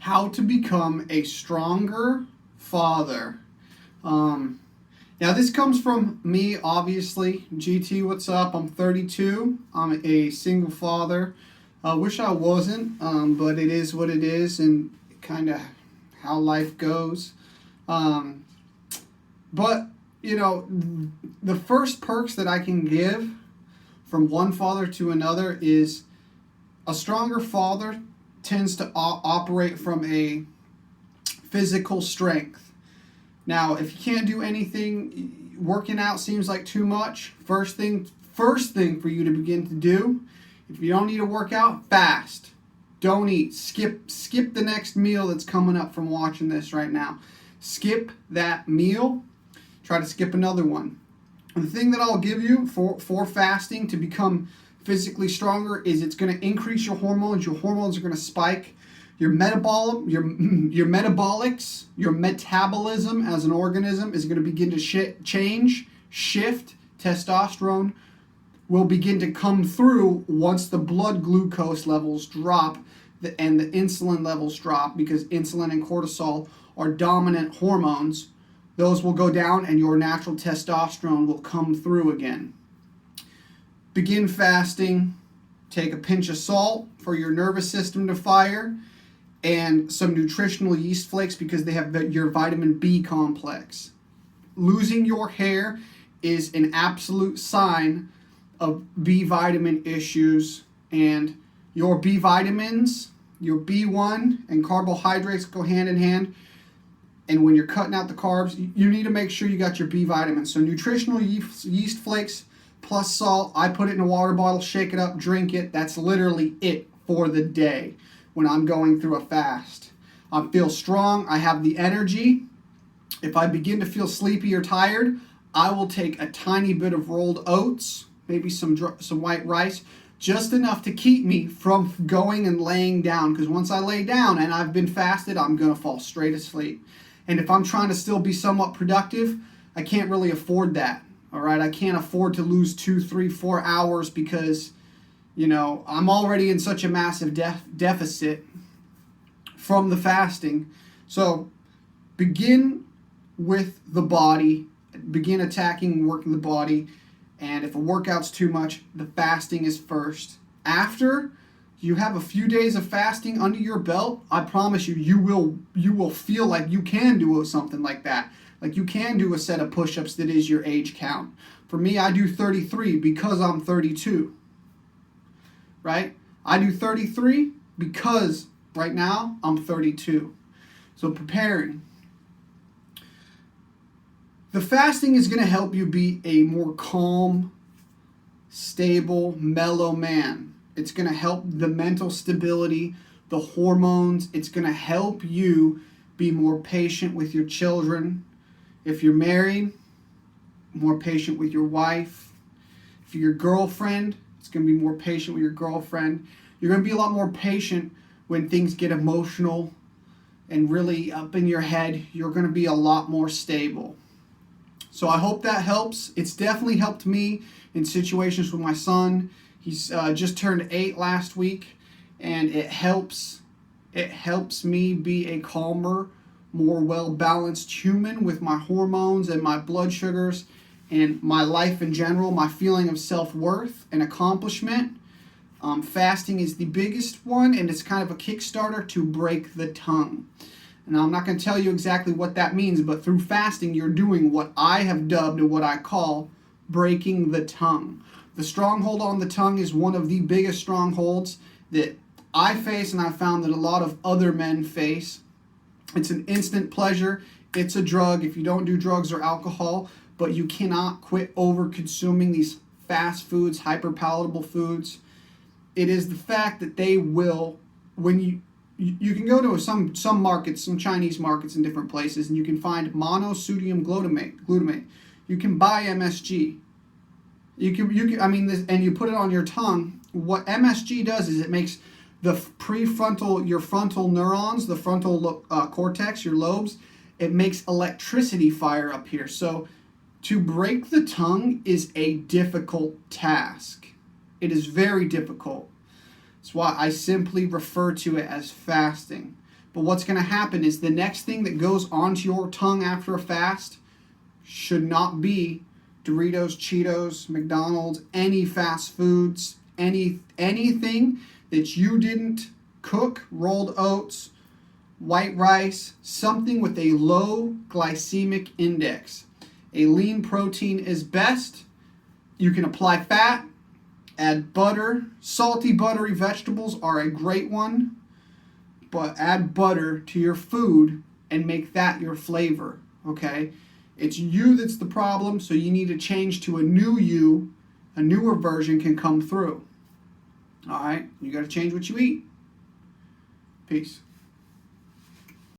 how to become a stronger father. Now this comes from me, obviously. GT, what's up? I'm 32. I'm a single father. I wish I wasn't, but it is what it is, and kind of how life goes. But, you know, the first perks that I can give from one father to another is a stronger father tends to operate from a physical strength. Now, if you can't do anything, working out seems like too much. First thing for you to begin to do, if you don't need to work out, fast. Don't eat. Skip the next meal that's coming up from watching this right now. Skip that meal. Try to skip another one. And the thing that I'll give you for fasting to become physically stronger is it's going to increase your hormones. Your hormones are going to spike. Your metabolism as an organism is going to begin to shift. Testosterone will begin to come through once the blood glucose levels drop and the insulin levels drop, because insulin and cortisol are dominant hormones. Those will go down and your natural testosterone will come through again. Begin fasting. Take a pinch of salt for your nervous system to fire, and some nutritional yeast flakes because they have your vitamin B complex. Losing your hair is an absolute sign of B vitamin issues, and your B vitamins, your B1 and carbohydrates go hand in hand. And when you're cutting out the carbs, you need to make sure you got your B vitamins. So nutritional yeast flakes plus salt. I put it in a water bottle, shake it up, drink it. That's literally it for the day when I'm going through a fast. I feel strong. I have the energy. If I begin to feel sleepy or tired, I will take a tiny bit of rolled oats, maybe some white rice, just enough to keep me from going and laying down. Because once I lay down and I've been fasted, I'm going to fall straight asleep. And if I'm trying to still be somewhat productive, I can't really afford that. All right, I can't afford to lose 2, 3, 4 hours because, you know, I'm already in such a massive deficit from the fasting. So begin with the body, begin attacking and working the body. And if a workout's too much, the fasting is first. After you have a few days of fasting under your belt, I promise you, you will feel like you can do something like that. Like you can do a set of push-ups that is your age count. For me, I do 33 because I'm 32. Right? I do 33 because right now I'm 32. So preparing. The fasting is going to help you be a more calm, stable, mellow man. It's going to help the mental stability, the hormones. It's going to help you be more patient with your children. If you're married, more patient with your wife. If you're your girlfriend, it's going to be more patient with your girlfriend. You're going to be a lot more patient when things get emotional and really up in your head. You're going to be a lot more stable. So I hope that helps. It's definitely helped me in situations with my son. He's just turned 8 last week, and it helps me be a calmer, more well-balanced human with my hormones and my blood sugars and my life in general, my feeling of self-worth and accomplishment. Fasting is the biggest one, and it's kind of a kickstarter to break the tongue. Now, I'm not going to tell you exactly what that means, but through fasting, you're doing what I have dubbed and what I call breaking the tongue. The stronghold on the tongue is one of the biggest strongholds that I face, and I found that a lot of other men face. It's an instant pleasure. It's a drug if you don't do drugs or alcohol, but you cannot quit over consuming these fast foods, hyper-palatable foods. It is the fact that they will, when you can go to some markets, some Chinese markets in different places, and you can find monosodium glutamate. You can buy MSG. And you put it on your tongue. What MSG does is it makes your frontal neurons, the frontal cortex, your lobes, it makes electricity fire up here. So to break the tongue is a difficult task. It is very difficult. That's why I simply refer to it as fasting. But what's going to happen is the next thing that goes onto your tongue after a fast should not be Doritos, Cheetos, McDonald's, any fast foods, anything that you didn't cook, rolled oats, white rice, something with a low glycemic index. A lean protein is best. You can apply fat, add butter. Salty, buttery vegetables are a great one, but add butter to your food and make that your flavor, okay? It's you that's the problem, so you need to change to a new you. A newer version can come through. All right? You got to change what you eat. Peace.